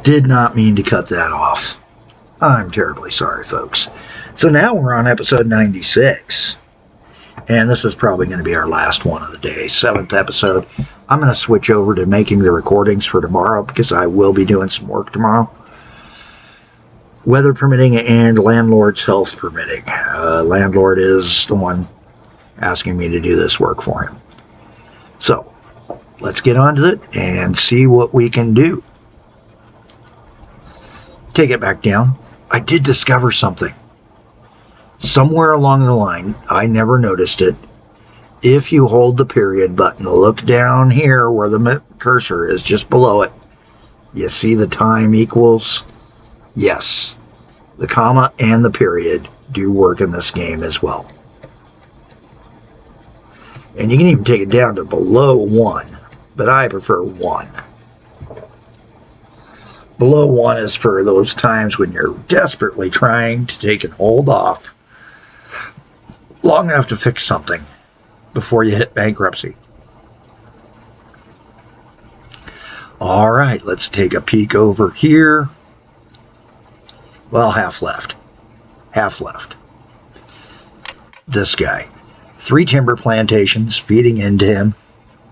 Did not mean to cut that off. I'm terribly sorry, folks. So now we're on episode 96. And this is probably going to be our last one of the day, 7th episode. I'm going to switch over to making the recordings for tomorrow because I will be doing some work tomorrow. Weather permitting and landlord's health permitting. Landlord is the one asking me to do this work for him. So, let's get on to it and see what we can do. Take it back down. I did discover something. Somewhere along the line, I never noticed it. If you hold the period button, look down here where the cursor is just below it. You see the time equals? Yes. The comma and the period do work in this game as well. And you can even take it down to below 1, but I prefer 1. Below 1 is for those times when you're desperately trying to take and hold off long enough to fix something before you hit bankruptcy. All right, let's take a peek over here. Well, half left. Half left. This guy. 3 timber plantations feeding into him.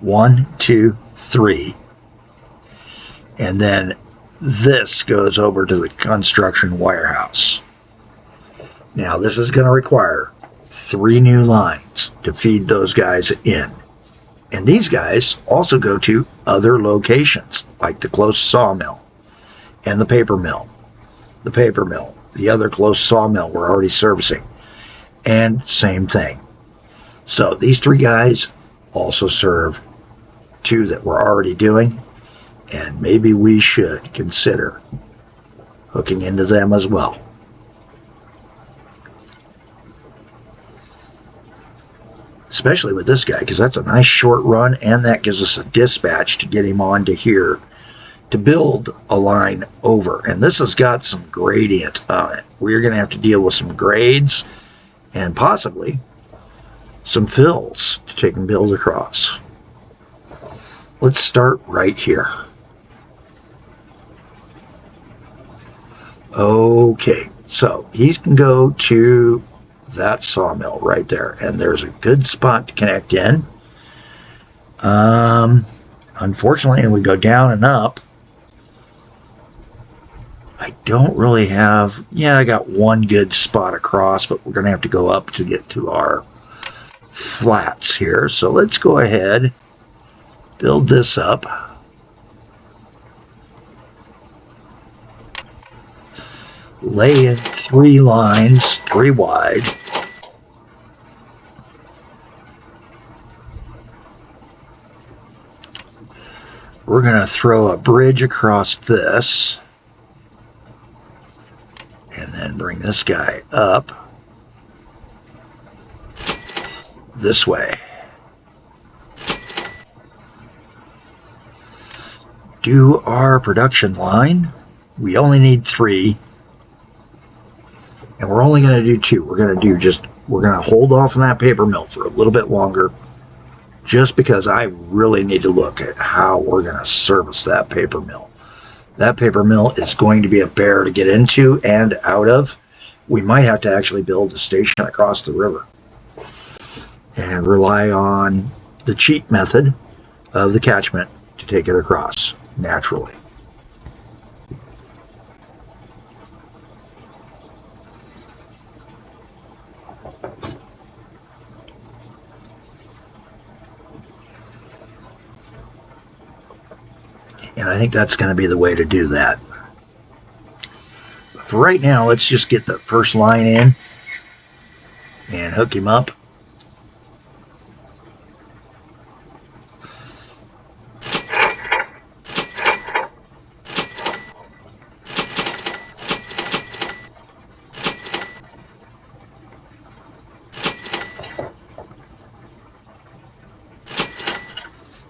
1, 2, 3. And then this goes over to the construction warehouse. Now, this is going to require 3 new lines to feed those guys in. And these guys also go to other locations, like the close sawmill and the paper mill. The paper mill, the other close sawmill we're already servicing. And same thing. So these 3 guys also serve 2 that we're already doing. And maybe we should consider hooking into them as well. Especially with this guy, because that's a nice short run, and that gives us a dispatch to get him onto here to build a line over. And this has got some gradient on it. We're going to have to deal with some grades and possibly some fills to take and build across. Let's start right here. Okay, so he can go to that sawmill right there, and there's a good spot to connect in. Unfortunately, and we go down and up, I don't really have, I got one good spot across, but we're going to have to go up to get to our flats here. So let's go ahead, build this up. Lay in 3 lines, 3 wide. We're going to throw a bridge across this. And then bring this guy up this way. Do our production line. We only need 3. And we're only going to do 2. We're going to hold off on that paper mill for a little bit longer, just because I really need to look at how we're going to service that paper mill. That paper mill is going to be a bear to get into and out of. We might have to actually build a station across the river and rely on the cheat method of the catchment to take it across naturally. And I think that's going to be the way to do that. But for right now, let's just get the first line in and hook him up.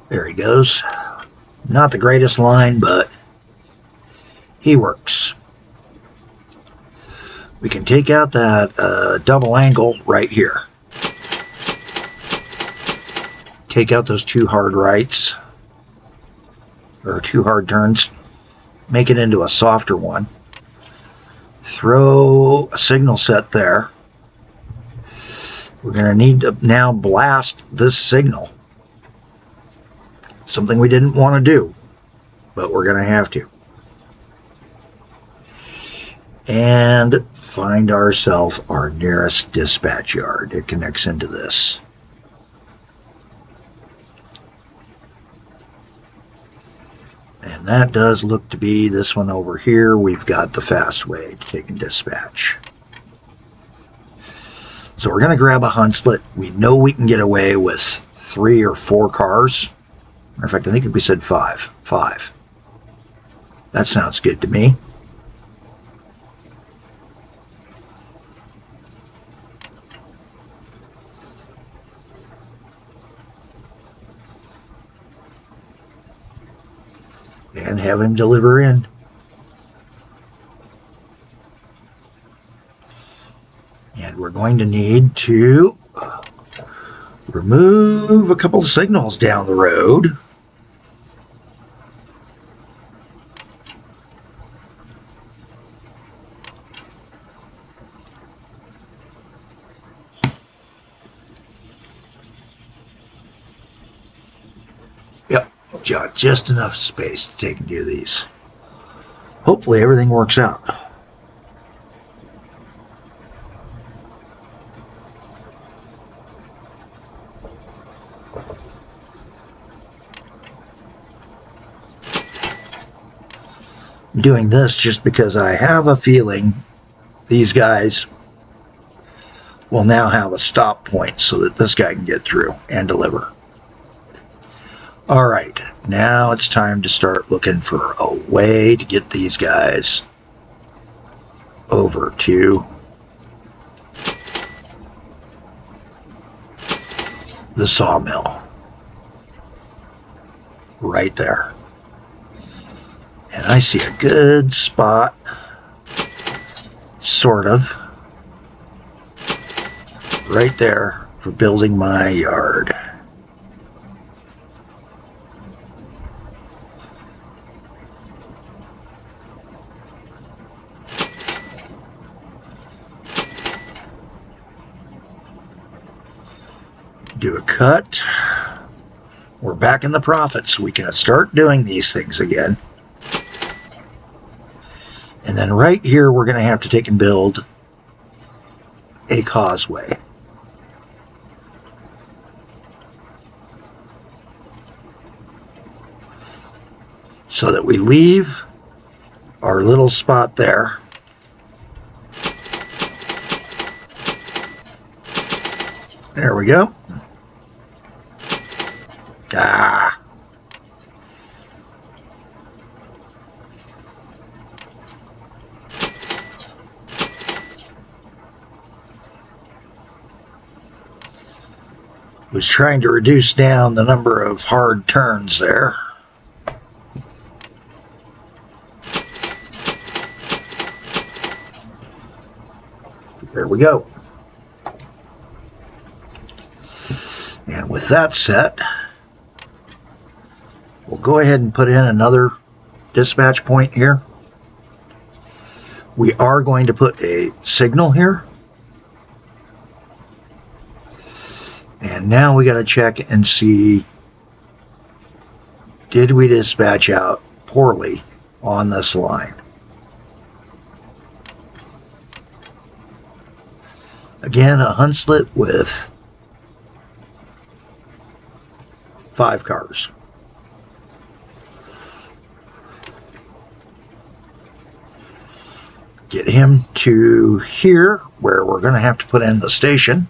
There he goes. Not the greatest line, but he works. We can take out that double angle right here. Take out those 2 hard rights, or 2 hard turns, make it into a softer one. Throw a signal set there. We're going to need to now blast this signal. Something we didn't want to do, but we're going to have to. And find ourselves our nearest dispatch yard. It connects into this. And that does look to be this one over here. We've got the fast way to take and dispatch. So we're going to grab a Hunslet. We know we can get away with 3 or 4 cars. Matter of fact, I think we said 5. 5. That sounds good to me. And have him deliver in. And we're going to need to remove a couple of signals down the road. Yep, got just enough space to take and do these. Hopefully everything works out. I'm doing this just because I have a feeling these guys will now have a stop point so that this guy can get through and deliver. All right, now it's time to start looking for a way to get these guys over to the sawmill. Right there. And I see a good spot, sort of, right there for building my yard. Do a cut. We're back in the profit, so we can start doing these things again. And then right here, we're going to have to take and build a causeway. So that we leave our little spot there. There we go. Ah. Was trying to reduce down the number of hard turns there. There we go. And with that set, we'll go ahead and put in another dispatch point here. We are going to put a signal here. And now we got to check and see, did we dispatch out poorly on this line? Again, a Hunslet with 5 cars. Get him to here, where we're going to have to put in the station.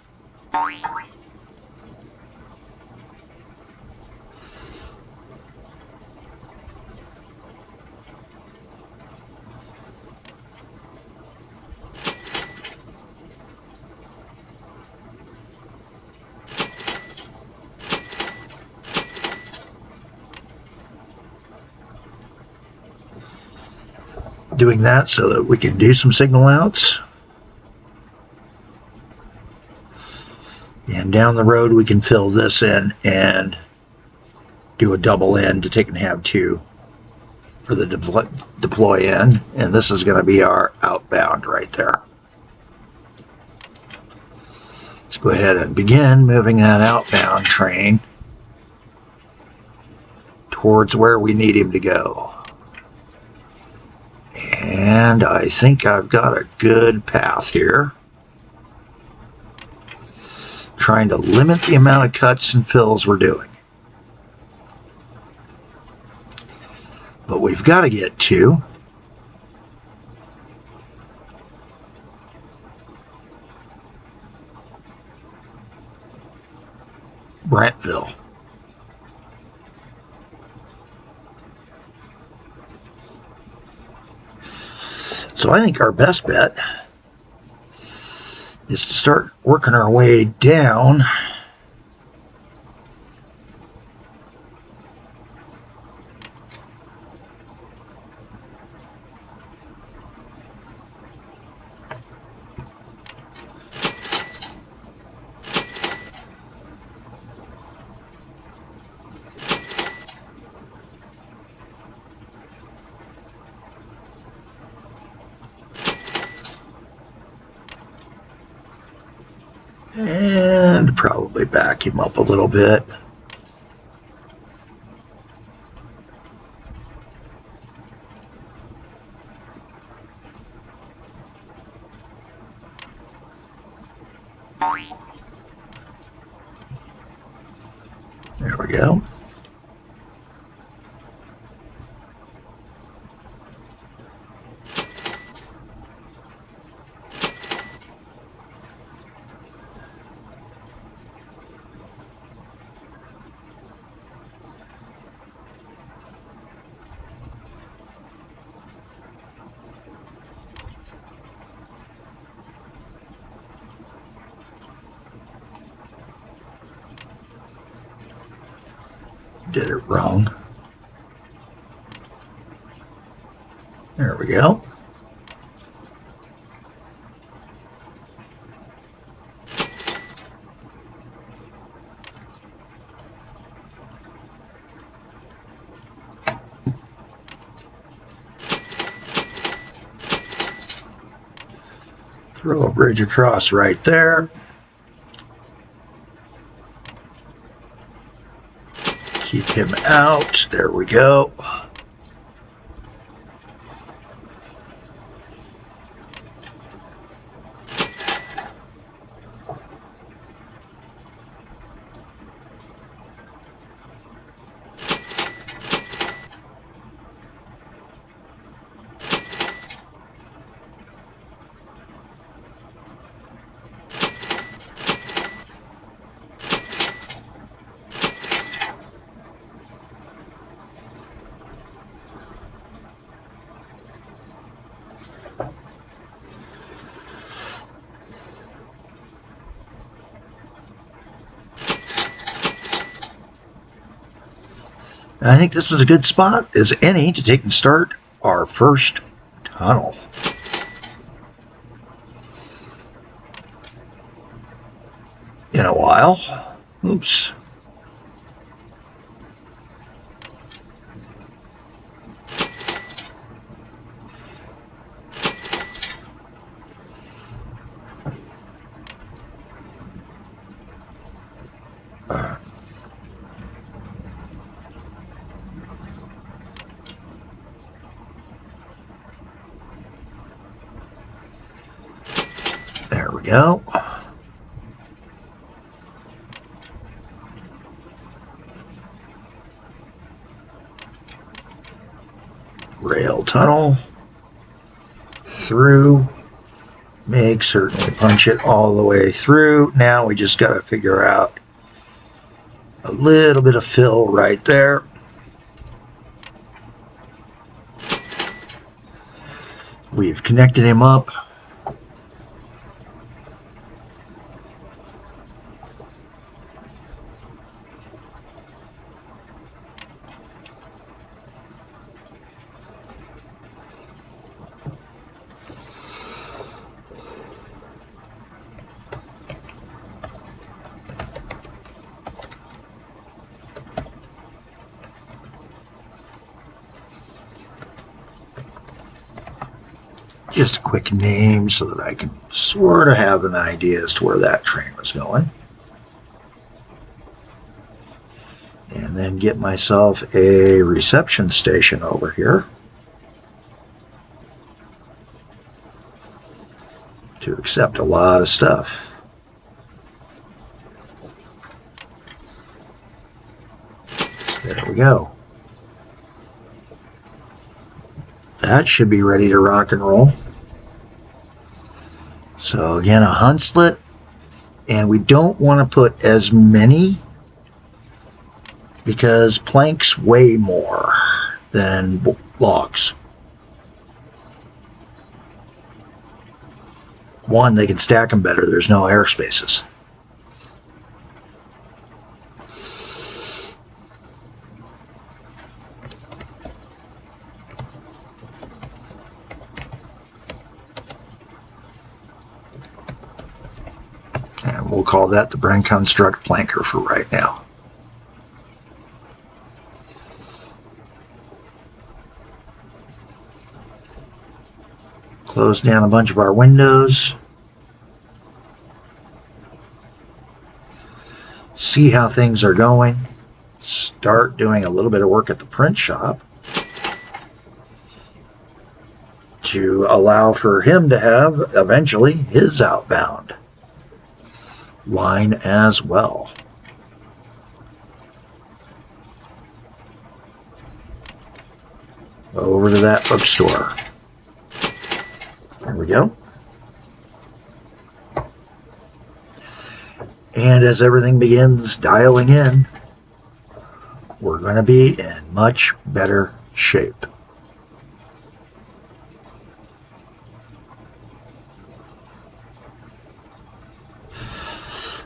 Doing that so that we can do some signal outs. And down the road we can fill this in and do a double end to take and have 2 for the deploy in, and this is going to be our outbound right there. Let's go ahead and begin moving that outbound train towards where we need him to go. And I think I've got a good path here. Trying to limit the amount of cuts and fills we're doing. But we've got to get to Brentville. So I think our best bet is to start working our way down and probably back him up a little bit. There we go. Did it wrong. There we go. Throw a bridge across right there. Keep him out. There we go. I think this is a good spot as any to take and start our first tunnel. In a while. Oops. There we go. Rail tunnel through. Make certain we punch it all the way through. Now we just got to figure out a little bit of fill right there. We've connected him up. Just a quick name so that I can sort of have an idea as to where that train was going. And then get myself a reception station over here to accept a lot of stuff. There we go. That should be ready to rock and roll. So again, a Hunslet, and we don't want to put as many because planks weigh more than logs. One, they can stack them better. There's no air spaces. And we'll call that the Brand Construct Planker for right now. Close down a bunch of our windows. See how things are going. Start doing a little bit of work at the print shop to allow for him to have eventually his outbound line as well. Over to that bookstore. There we go. And as everything begins dialing in, we're going to be in much better shape.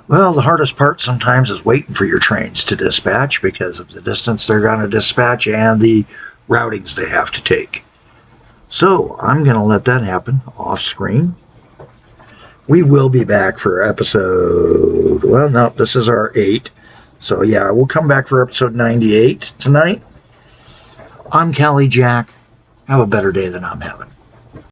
Well, the hardest part sometimes is waiting for your trains to dispatch because of the distance they're going to dispatch and the routings they have to take. So I'm going to let that happen off screen. We will be back for episode, well, no, this is our 8. So yeah, we'll come back for episode 98 tonight. I'm Callie Jack. Have a better day than I'm having.